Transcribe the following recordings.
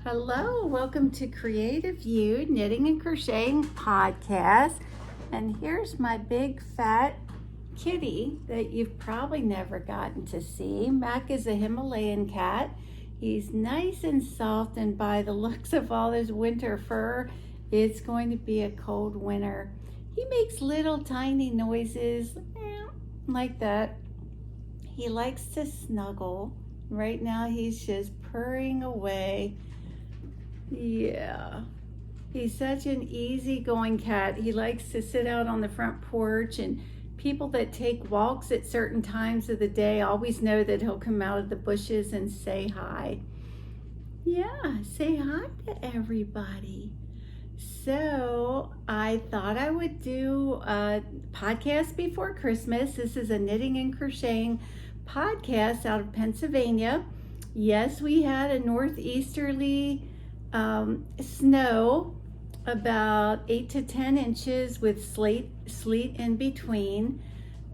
Hello, welcome to Creative You Knitting and Crocheting Podcast. And here's my big fat kitty that you've probably never gotten to see. Mac is a Himalayan cat. He's nice and soft, and by the looks of all his winter fur, it's going to be a cold winter. He makes little tiny noises like that. He likes to snuggle. Right now he's just purring away. Yeah, he's such an easygoing cat. He likes to sit out on the front porch, and people that take walks at certain times of the day always know that he'll come out of the bushes and say hi. Yeah, say hi to everybody. So I thought I would do a podcast before Christmas. This is a knitting and crocheting podcast out of Pennsylvania. Yes, we had a northeasterly snow, about 8 to 10 inches with sleet in between,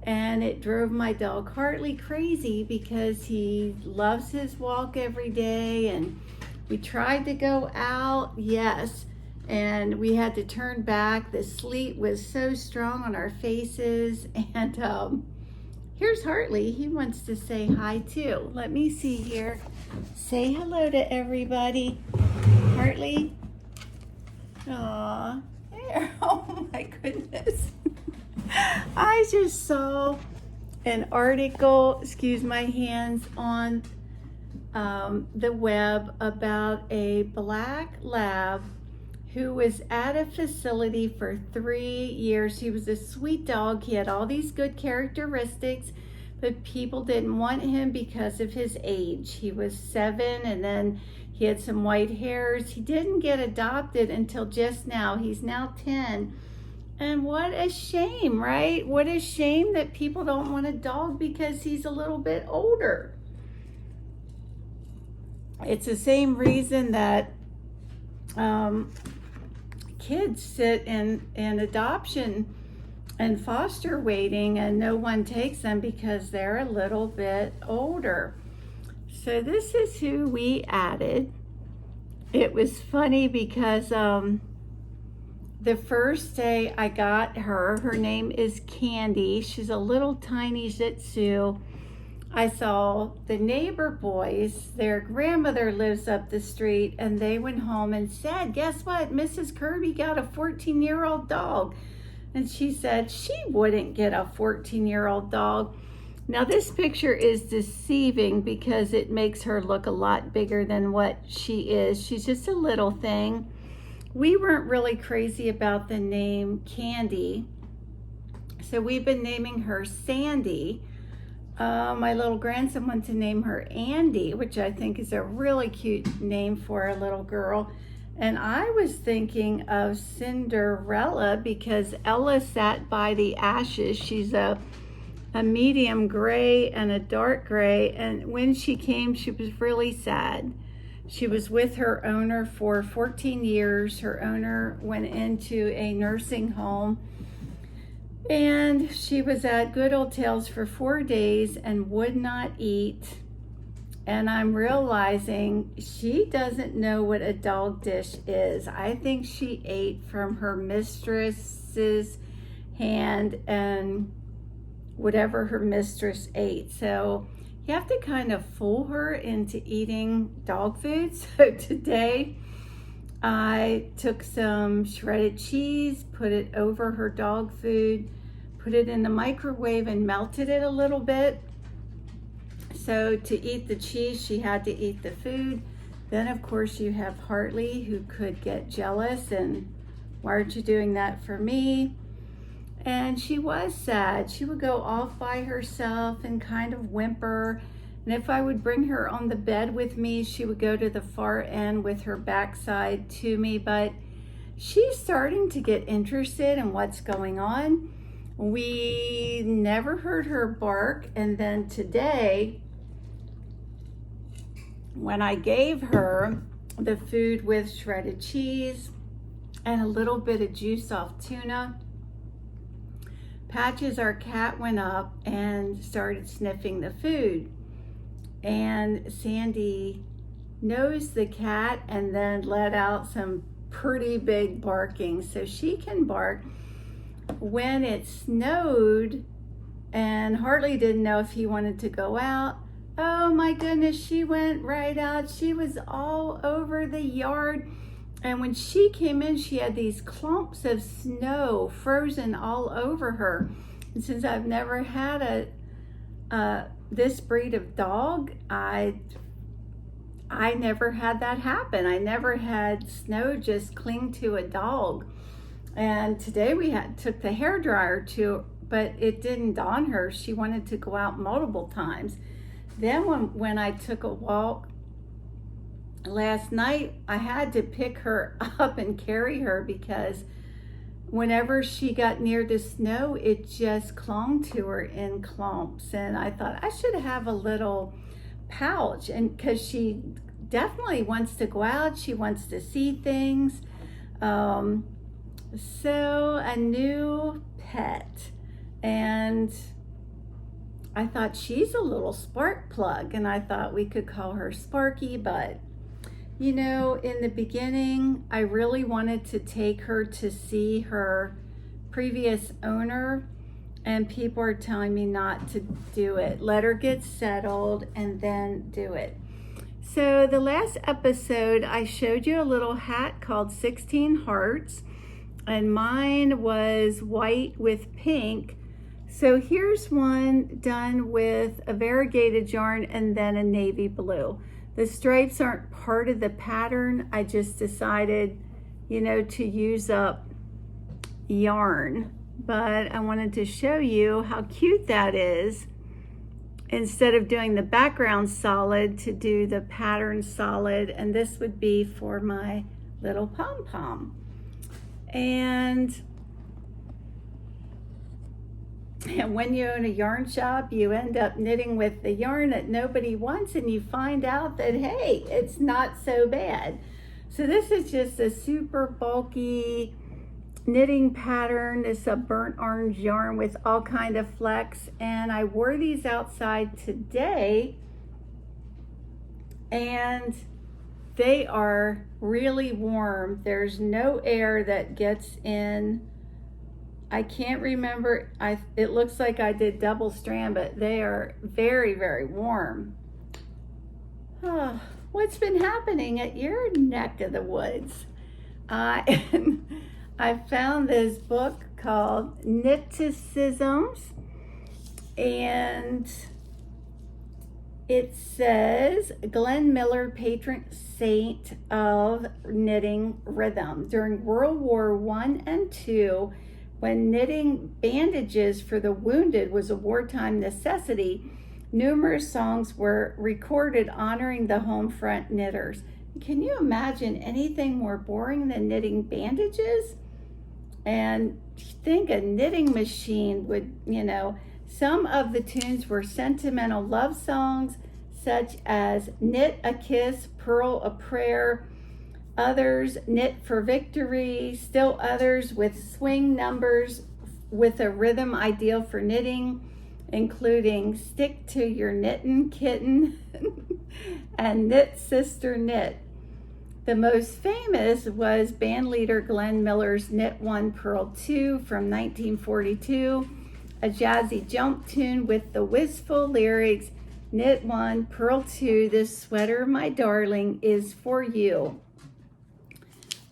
and it drove my dog Harley crazy because he loves his walk every day, and we tried to go out, yes, and we had to turn back. The sleet was so strong on our faces, and here's Hartley. He wants to say hi too. Let me see here. Say hello to everybody. Hartley. Aw, there. Oh my goodness. I just saw an article, excuse my hands, on the web about a black lab who was at a facility for 3 years. He was a sweet dog. He had all these good characteristics, but people didn't want him because of his age. He was 7, and then he had some white hairs. He didn't get adopted until just now. He's now 10. And what a shame, right? What a shame that people don't want a dog because he's a little bit older. It's the same reason that kids sit in adoption and foster waiting, and no one takes them because they're a little bit older. So this is who we added. It was funny because the first day I got her name is Candy. She's a little tiny Shih Tzu. I saw the neighbor boys, their grandmother lives up the street, and they went home and said, guess what? Mrs. Kirby got a 14-year-old dog. And she said she wouldn't get a 14-year-old dog. Now this picture is deceiving because it makes her look a lot bigger than what she is. She's just a little thing. We weren't really crazy about the name Candy, so we've been naming her Sandy. My little grandson wanted to name her Andy, which I think is a really cute name for a little girl. And I was thinking of Cinderella because Ella sat by the ashes. She's a medium gray and a dark gray, and when she came, she was really sad. She was with her owner for 14 years. Her owner went into a nursing home, and she was at Good Old Tales for 4 days and would not eat. And I'm realizing she doesn't know what a dog dish is. I think she ate from her mistress's hand and whatever her mistress ate. So you have to kind of fool her into eating dog food. So today I took some shredded cheese, put it over her dog food, put it in the microwave and melted it a little bit. So to eat the cheese, she had to eat the food. Then of course you have Hartley, who could get jealous and why aren't you doing that for me? And she was sad. She would go off by herself and kind of whimper. And if I would bring her on the bed with me, she would go to the far end with her backside to me. But she's starting to get interested in what's going on. We never heard her bark. And then today, when I gave her the food with shredded cheese and a little bit of juice off tuna, Patches, our cat, went up and started sniffing the food. And Sandy nosed the cat and then let out some pretty big barking. So she can bark. When it snowed and Harley didn't know if he wanted to go out, oh my goodness, she went right out. She was all over the yard. And when she came in, she had these clumps of snow frozen all over her. And since I've never had this breed of dog, I never had that happen. I never had snow just cling to a dog. And today we took the hairdryer to, but it didn't dawn her. She wanted to go out multiple times. Then when I took a walk last night, I had to pick her up and carry her because whenever she got near the snow, it just clung to her in clumps. And I thought I should have a little pouch, and because she definitely wants to go out, she wants to see things. So a new pet, and I thought she's a little spark plug, and I thought we could call her Sparky. But you know, in the beginning, I really wanted to take her to see her previous owner, and people are telling me not to do it. Let her get settled and then do it. So the last episode, I showed you a little hat called 16 Hearts, and mine was white with pink. So here's one done with a variegated yarn and then a navy blue. The stripes aren't part of the pattern. I just decided, you know, to use up yarn. But I wanted to show you how cute that is. Instead of doing the background solid, to do the pattern solid. And this would be for my little pom-pom. And when you own a yarn shop, you end up knitting with the yarn that nobody wants, and you find out that, hey, it's not so bad. So this is just a super bulky knitting pattern. It's a burnt orange yarn with all kind of flecks, and I wore these outside today, and they are really warm. There's no air that gets in. I can't remember, it looks like I did double strand, but they are very, very warm. What's been happening at your neck of the woods? I found this book called Kniticisms, and it says Glenn Miller, patron saint of knitting rhythm. During World War I and II, when knitting bandages for the wounded was a wartime necessity, numerous songs were recorded honoring the home front knitters. Can you imagine anything more boring than knitting bandages? And think a knitting machine would, you know, some of the tunes were sentimental love songs, such as Knit a Kiss, Purl a Prayer, others Knit for Victory, still others with swing numbers with a rhythm ideal for knitting, including Stick to Your Knittin' Kitten and Knit Sister Knit. The most famous was bandleader Glenn Miller's Knit 1 Purl 2 from 1942, a jazzy jump tune with the wistful lyrics, Knit 1 Purl 2, this sweater, my darling, is for you.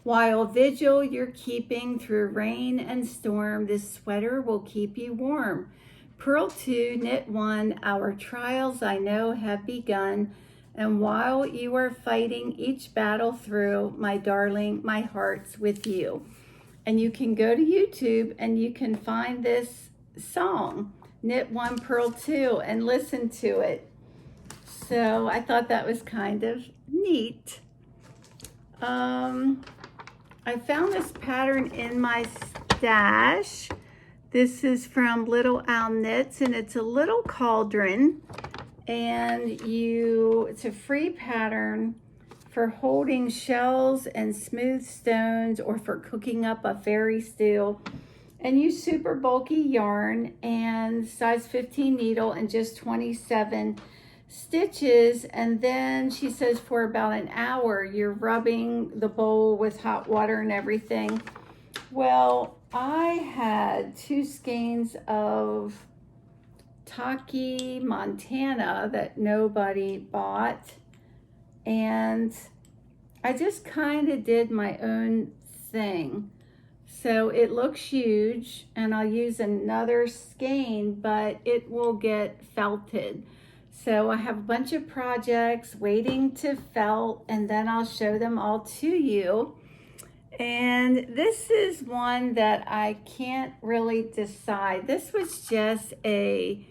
While vigil you're keeping through rain and storm, this sweater will keep you warm. Purl 2, Knit 1, our trials I know have begun, and while you are fighting each battle through, my darling, my heart's with you. And you can go to YouTube and you can find this song, Knit 1, Purl 2, and listen to it. So I thought that was kind of neat. I found this pattern in my stash. This is from Little Owl Knits, and it's a little cauldron, and it's a free pattern for holding shells and smooth stones, or for cooking up a fairy stew. And use super bulky yarn and size 15 needle and just 27 stitches, and then she says for about an hour you're rubbing the bowl with hot water and everything. Well, I had 2 skeins of Taki Montana that nobody bought, and I just kind of did my own thing. So it looks huge, and I'll use another skein, but it will get felted. So I have a bunch of projects waiting to felt, and then I'll show them all to you. And this is one that I can't really decide. This was just a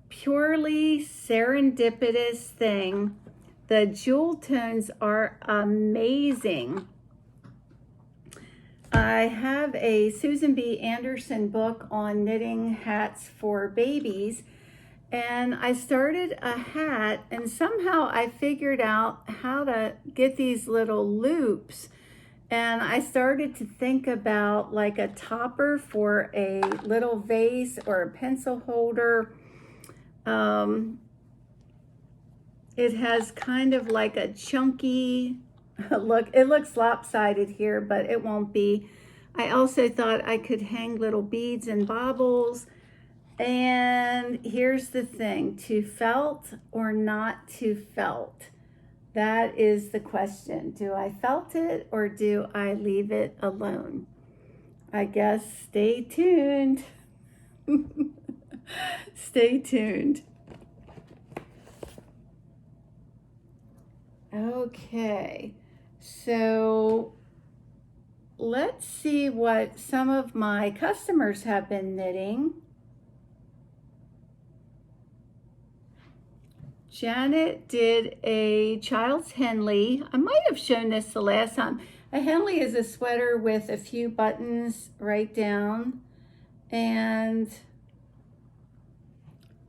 purely serendipitous thing. The jewel tones are amazing. I have a Susan B. Anderson book on knitting hats for babies, and I started a hat, and somehow I figured out how to get these little loops, and I started to think about like a topper for a little vase or a pencil holder. It has kind of like a chunky look. It looks lopsided here, but it won't be. I also thought I could hang little beads and baubles. And here's the thing, to felt or not to felt? That is the question. Do I felt it or do I leave it alone? I guess stay tuned. Stay tuned. Okay, so let's see what some of my customers have been knitting. Janet did a child's Henley. I might have shown this the last time. A Henley is a sweater with a few buttons right down. And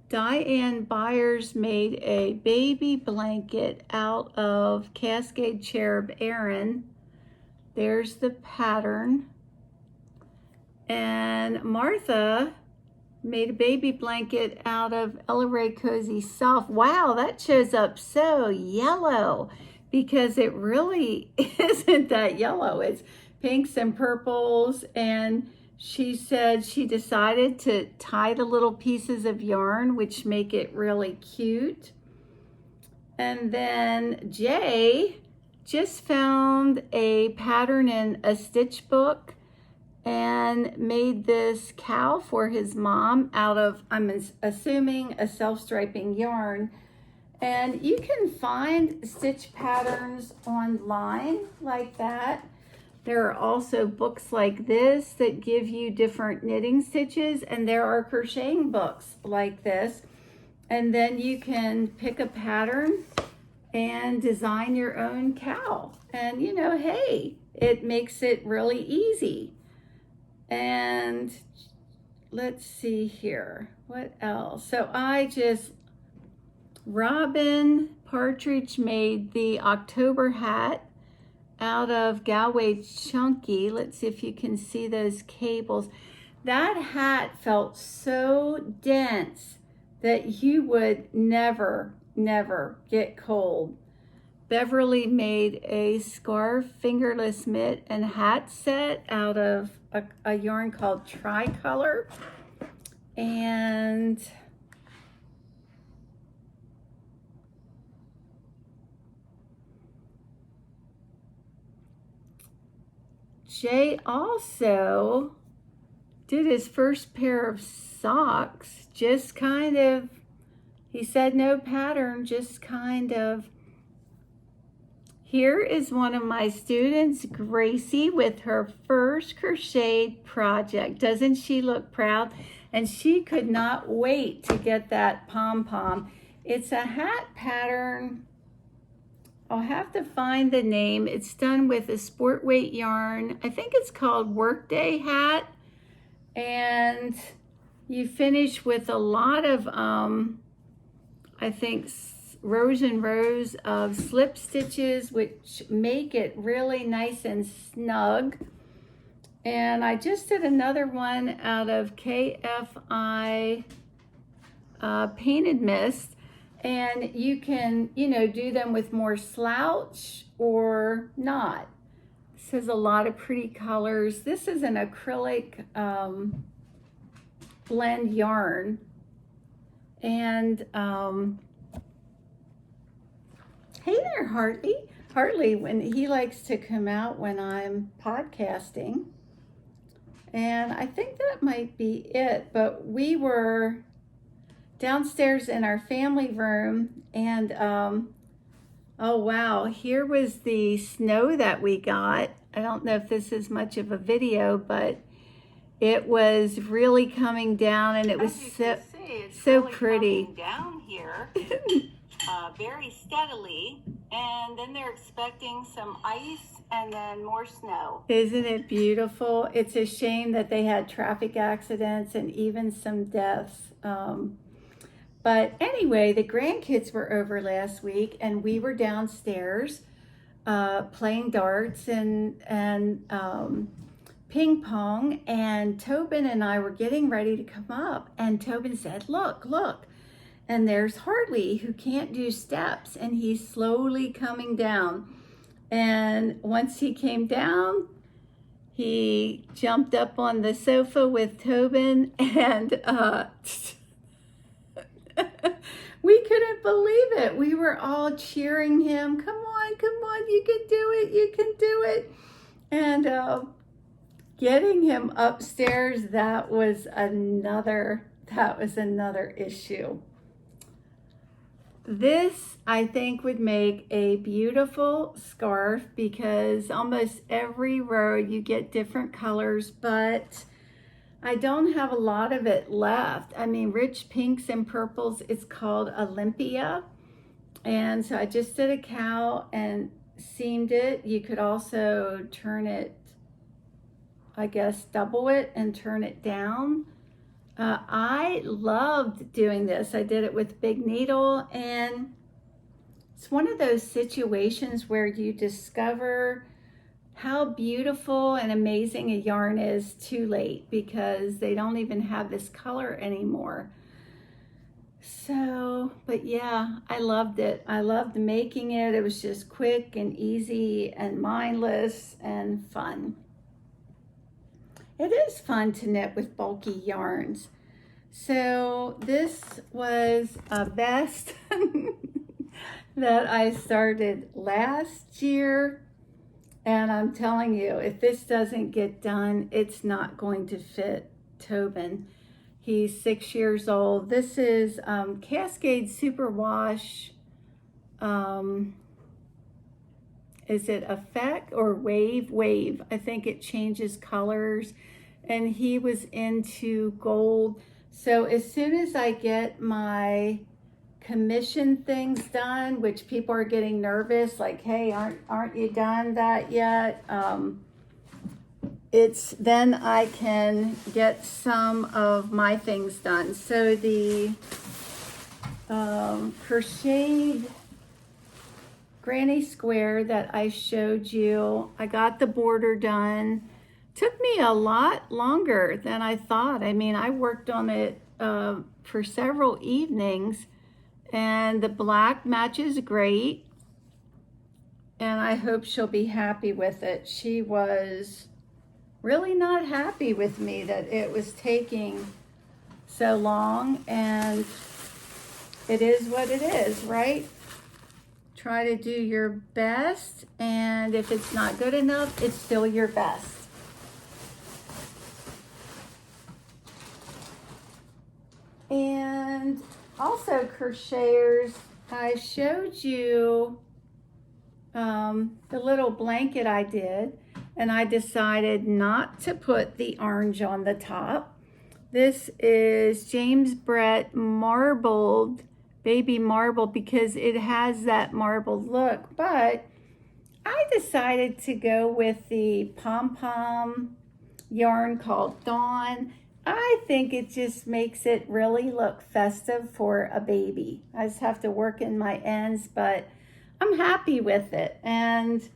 Diane Byers made a baby blanket out of Cascade Cherub Aran. There's the pattern. And Martha made a baby blanket out of Ella Ray Cozy Soft. Wow, that shows up so yellow because it really isn't that yellow. It's pinks and purples, and she said she decided to tie the little pieces of yarn, which make it really cute. And then Jay just found a pattern in a stitch book and made this cow for his mom out of, I'm assuming, a self-striping yarn. And you can find stitch patterns online like that. There are also books like this that give you different knitting stitches, and there are crocheting books like this. And then you can pick a pattern and design your own cow. And you know, hey, it makes it really easy. And let's see here, what else? So Robin Partridge made the October hat out of Galway Chunky. Let's see if you can see those cables. That hat felt so dense that you would never get cold. Beverly made a scarf, fingerless mitt, and hat set out of a yarn called Tricolor. And Jay also did his first pair of socks, just kind of, he said no pattern, just kind of. Here is one of my students, Gracie, with her first crocheted project. Doesn't she look proud? And she could not wait to get that pom-pom. It's a hat pattern. I'll have to find the name. It's done with a sport weight yarn. I think it's called Workday Hat. And you finish with a lot of, I think, rows and rows of slip stitches, which make it really nice and snug. And I just did another one out of KFI Painted Mist. And you can, you know, do them with more slouch or not. This has a lot of pretty colors. This is an acrylic blend yarn. And hey there, Harley. Harley, when he likes to come out when I'm podcasting. And I think that might be it, but we were downstairs in our family room, and oh wow, here was the snow that we got. I don't know if this is much of a video, but it was really coming down, and it was so really pretty. Coming down here very steadily, and then they're expecting some ice and then more snow. Isn't it beautiful? It's a shame that they had traffic accidents and even some deaths. But anyway, the grandkids were over last week, and we were downstairs playing darts and ping pong, and Tobin and I were getting ready to come up, and Tobin said, look, and there's Harley, who can't do steps, and he's slowly coming down. And once he came down, he jumped up on the sofa with Tobin, and we couldn't believe it. We were all cheering him. Come on, you can do it. And getting him upstairs, that was another issue. This, I think, would make a beautiful scarf because almost every row you get different colors, but I don't have a lot of it left. I mean, rich pinks and purples. It's called Olympia. And so I just did a cowl and seamed it. You could also turn it, I guess, double it and turn it down. I loved doing this. I did it with big needle, and it's one of those situations where you discover how beautiful and amazing a yarn is too late, because they don't even have this color anymore. So, but yeah, I loved it. I loved making it. It was just quick and easy and mindless and fun. It is fun to knit with bulky yarns. So this was a vest that I started last year. And I'm telling you, if this doesn't get done, it's not going to fit Tobin. He's 6 years old. This is Cascade Superwash. Is it Effect or Wave? Wave. I think it changes colors. And he was into gold. So as soon as I get my commission things done, which people are getting nervous, like, hey, aren't you done that yet? It's then I can get some of my things done. So the crocheted granny square that I showed you, I got the border done. Took me a lot longer than I thought. I mean, I worked on it for several evenings, and the black matches great, and I hope she'll be happy with it. She was really not happy with me that it was taking so long, and it is what it is, right? Try to do your best, and if it's not good enough, it's still your best. And also, crocheters, I showed you the little blanket I did, and I decided not to put the orange on the top. This is James Brett marbled, baby marble, because it has that marbled look, but I decided to go with the pom-pom yarn called Dawn. I think it just makes it really look festive for a baby. I just have to work in my ends, but I'm happy with it. And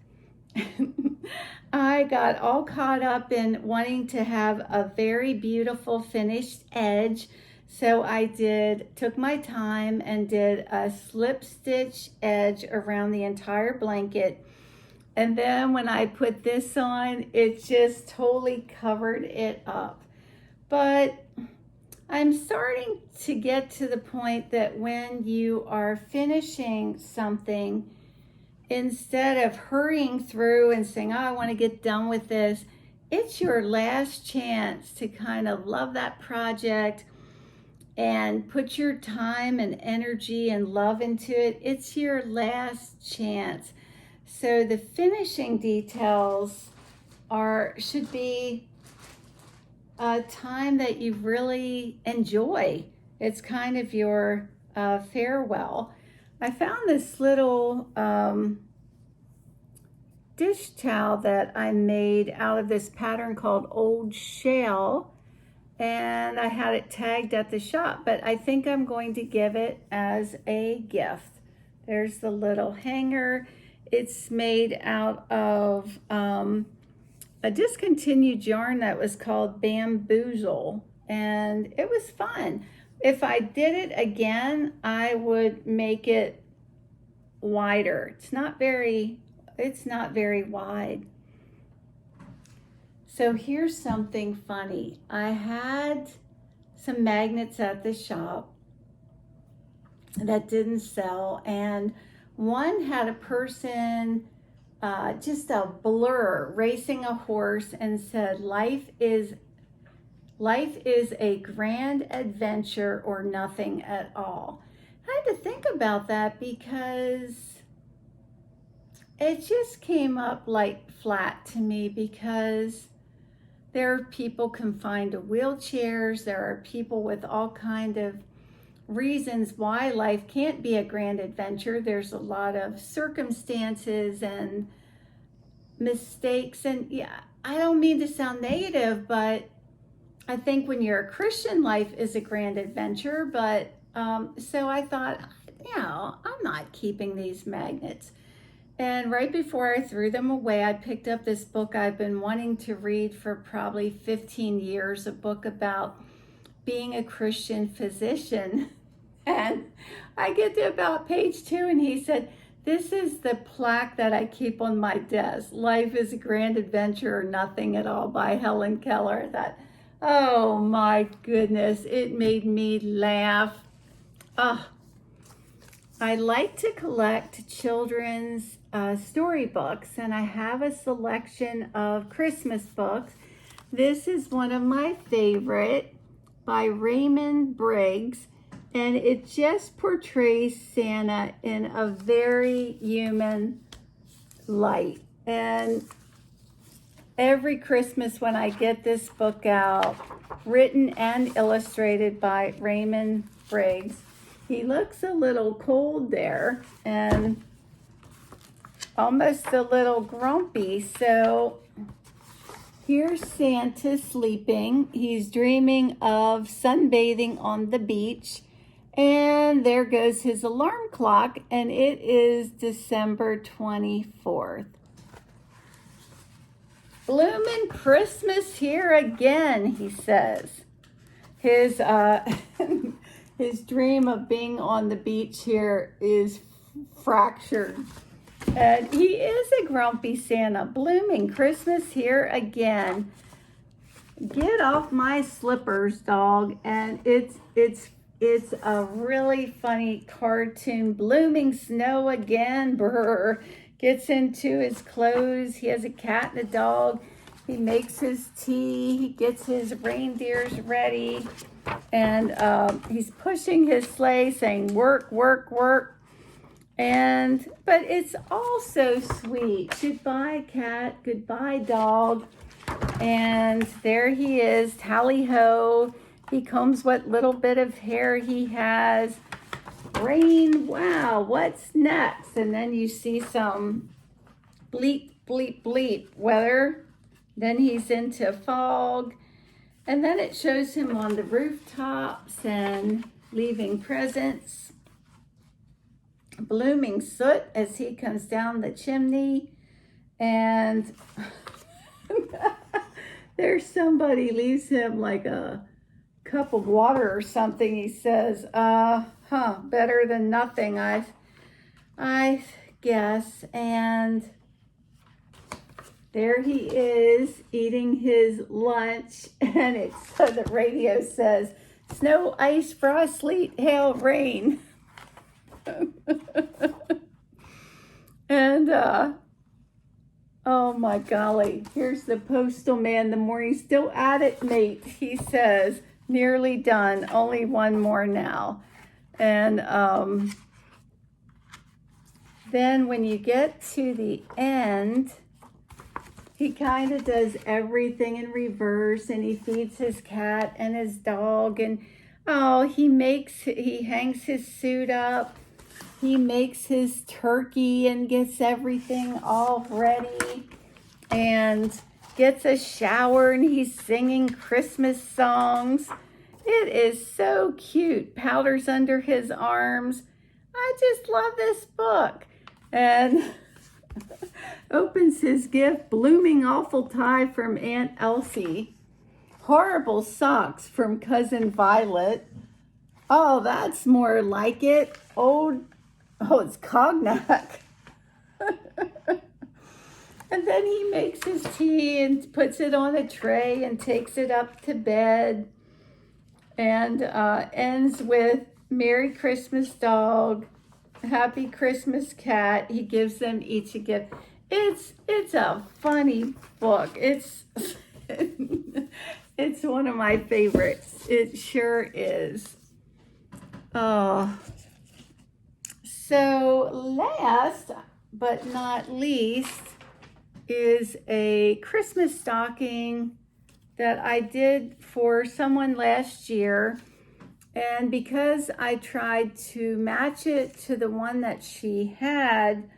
I got all caught up in wanting to have a very beautiful finished edge So I took my time and did a slip stitch edge around the entire blanket. And then when I put this on, it just totally covered it up. But I'm starting to get to the point that when you are finishing something, instead of hurrying through and saying, oh, I want to get done with this, it's your last chance to kind of love that project and put your time and energy and love into it. It's your last chance. So the finishing details should be a time that you really enjoy. It's kind of your farewell. I found this little dish towel that I made out of this pattern called Old Shell, and I had it tagged at the shop, but I think I'm going to give it as a gift. There's the little hanger. It's made out of a discontinued yarn that was called Bamboozle, and it was fun. If I did it again, I would make it wider. It's not very wide. So here's something funny. I had some magnets at the shop that didn't sell, and one had a person, just a blur, racing a horse, and said, life is a grand adventure or nothing at all. I had to think about that because it just came up like flat to me, because there are people confined to wheelchairs. There are people with all kind of reasons why life can't be a grand adventure. There's a lot of circumstances and mistakes. And yeah, I don't mean to sound negative, but I think when you're a Christian, life is a grand adventure. But so I thought, I'm not keeping these magnets. And right before I threw them away, I picked up this book I've been wanting to read for probably 15 years, a book about being a Christian physician. And I get to about page 2, and he said, this is the plaque that I keep on my desk. Life is a grand adventure or nothing at all, by Helen Keller. I thought, oh my goodness, it made me laugh. I like to collect children's storybooks, and I have a selection of Christmas books. This is one of my favorite, by Raymond Briggs, and it just portrays Santa in a very human light. And every Christmas when I get this book out, written and illustrated by Raymond Briggs, he looks a little cold there and almost a little grumpy. So here's Santa sleeping. He's dreaming of sunbathing on the beach. And there goes his alarm clock, and it is December 24th. Bloomin' Christmas here again, he says. His his dream of being on the beach here is fractured. And he is a grumpy Santa. Blooming Christmas here again. Get off my slippers, dog. And it's a really funny cartoon. Blooming snow again. Brr. Gets into his clothes. He has a cat and a dog. He makes his tea. He gets his reindeers ready. And he's pushing his sleigh saying, work, work, work. But it's all so sweet. Goodbye, cat. Goodbye, dog. And there he is, tally-ho. He combs what little bit of hair he has. Rain, wow, what's next? And then you see some bleep, bleep, bleep weather. Then he's into fog. And then it shows him on the rooftops and leaving presents. Blooming soot as he comes down the chimney. And there's somebody leaves him like a cup of water or something. He says, better than nothing, I guess. And there he is eating his lunch, and the radio says, snow, ice, frost, sleet, hail, rain. And oh my golly, here's the postal man. The morning, still at it, mate. He says, nearly done, only one more now. And then when you get to the end, he kind of does everything in reverse, and he feeds his cat and his dog, and he hangs his suit up. He makes his turkey and gets everything all ready and gets a shower, and he's singing Christmas songs. It is so cute. Powder's under his arms. I just love this book. And opens his gift, blooming awful tie from Aunt Elsie. Horrible socks from Cousin Violet. Oh, that's more like it. It's cognac. And then he makes his tea and puts it on a tray and takes it up to bed. And ends with Merry Christmas, dog. Happy Christmas, cat. He gives them each a gift. It's a funny book. It's it's one of my favorites. It sure is. Oh. So last but not least is a Christmas stocking that I did for someone last year. And because I tried to match it to the one that she had,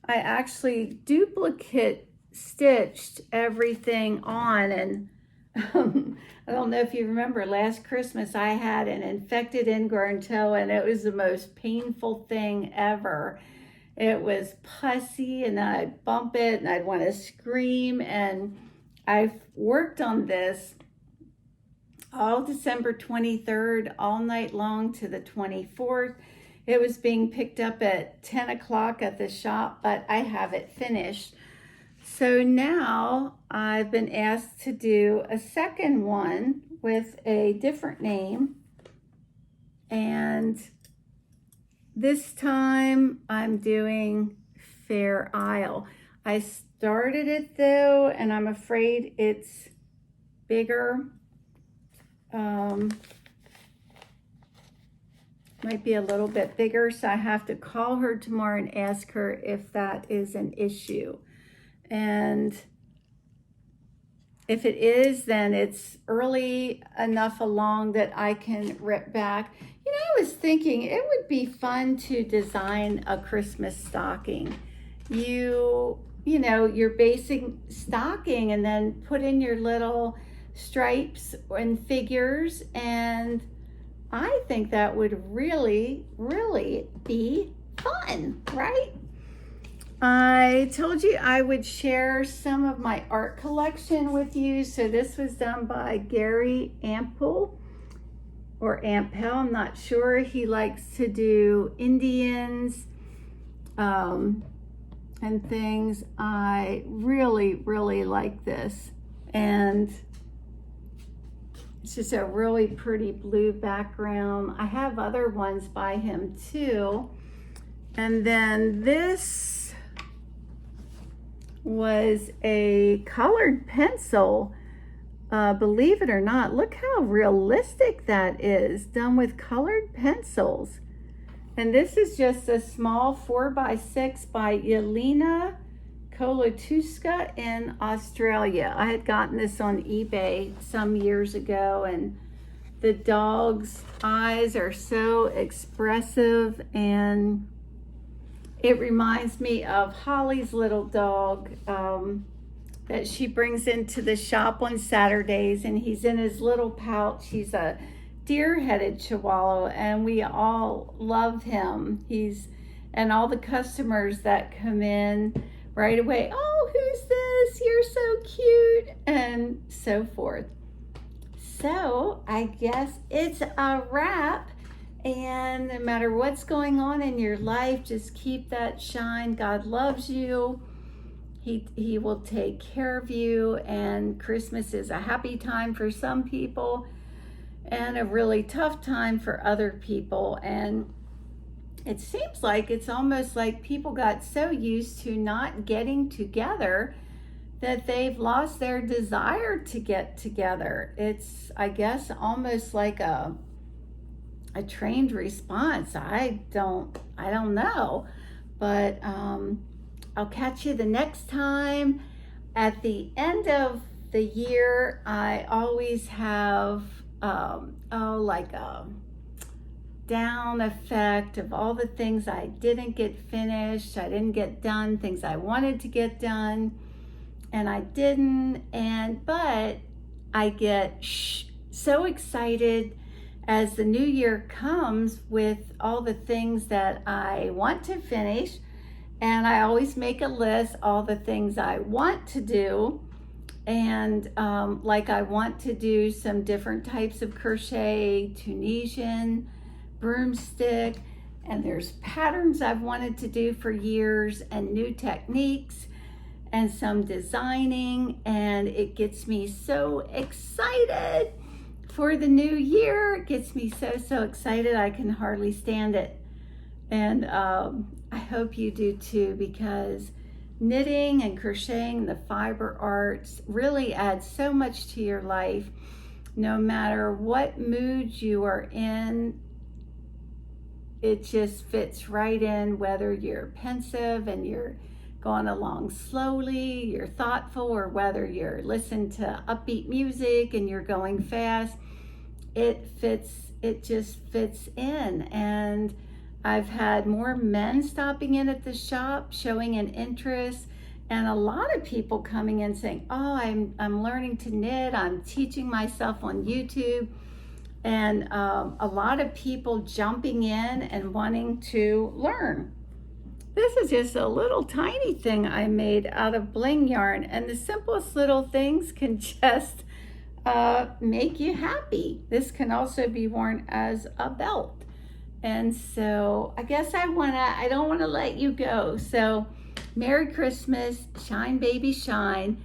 I actually duplicate stitched everything on. And I don't know if you remember, last Christmas I had an infected ingrown toe, and it was the most painful thing ever. It was pussy, and I'd bump it and I'd want to scream. And I've worked on this all December 23rd, all night long to the 24th. It was being picked up at 10 o'clock at the shop, but I have it finished. So now I've been asked to do a second one with a different name. And this time I'm doing Fair Isle. I started it though, and I'm afraid it's bigger. Might be a little bit bigger, so I have to call her tomorrow and ask her if that is an issue. And if it is, then it's early enough along that I can rip back. You know, I was thinking it would be fun to design a Christmas stocking. You know, your basic stocking, and then put in your little stripes and figures, and I think that would really, really be fun, right? I told you I would share some of my art collection with you. So this was done by Gary Ampel, or Ampel, I'm not sure. He likes to do Indians and things. I really, really like this. And it's just a really pretty blue background. I have other ones by him too. And then this was a colored pencil. Believe it or not, look how realistic that is, done with colored pencils. And this is just a small 4x6 by Yelena Kolotuska in Australia. I had gotten this on eBay some years ago, and the dog's eyes are so expressive, and it reminds me of Holly's little dog that she brings into the shop on Saturdays, and he's in his little pouch. He's a deer-headed Chihuahua, and we all love him. And all the customers that come in right away, oh, who's this? You're so cute, and so forth. So I guess it's a wrap. And no matter what's going on in your life, just keep that shine. God loves you. He will take care of you. And Christmas is a happy time for some people and a really tough time for other people. And it seems like it's almost like people got so used to not getting together that they've lost their desire to get together. It's, I guess, almost like a trained response. I don't know, but I'll catch you the next time. At the end of the year, I always have like a down effect of all the things I didn't get finished, I didn't get done, things I wanted to get done and I didn't. But I get so excited as the new year comes with all the things that I want to finish, and I always make a list all the things I want to do. And like I want to do some different types of crochet, Tunisian, broomstick, and there's patterns I've wanted to do for years and new techniques and some designing, and it gets me so excited for the new year. It gets me so excited I can hardly stand it. And I hope you do too, because knitting and crocheting, the fiber arts, really add so much to your life. No matter what mood you are in, it just fits right in, whether you're pensive and you're going along slowly, you're thoughtful, or whether you're listening to upbeat music and you're going fast. It just fits in. And I've had more men stopping in at the shop, showing an interest, and a lot of people coming in saying, oh, I'm learning to knit, I'm teaching myself on YouTube. And a lot of people jumping in and wanting to learn. This is just a little tiny thing I made out of bling yarn, and the simplest little things can just make you happy. This can also be worn as a belt. And so I guess I don't want to let you go. So Merry Christmas, shine baby shine,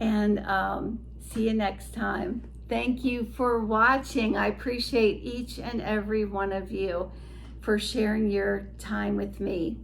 and see you next time. Thank you for watching. I appreciate each and every one of you for sharing your time with me.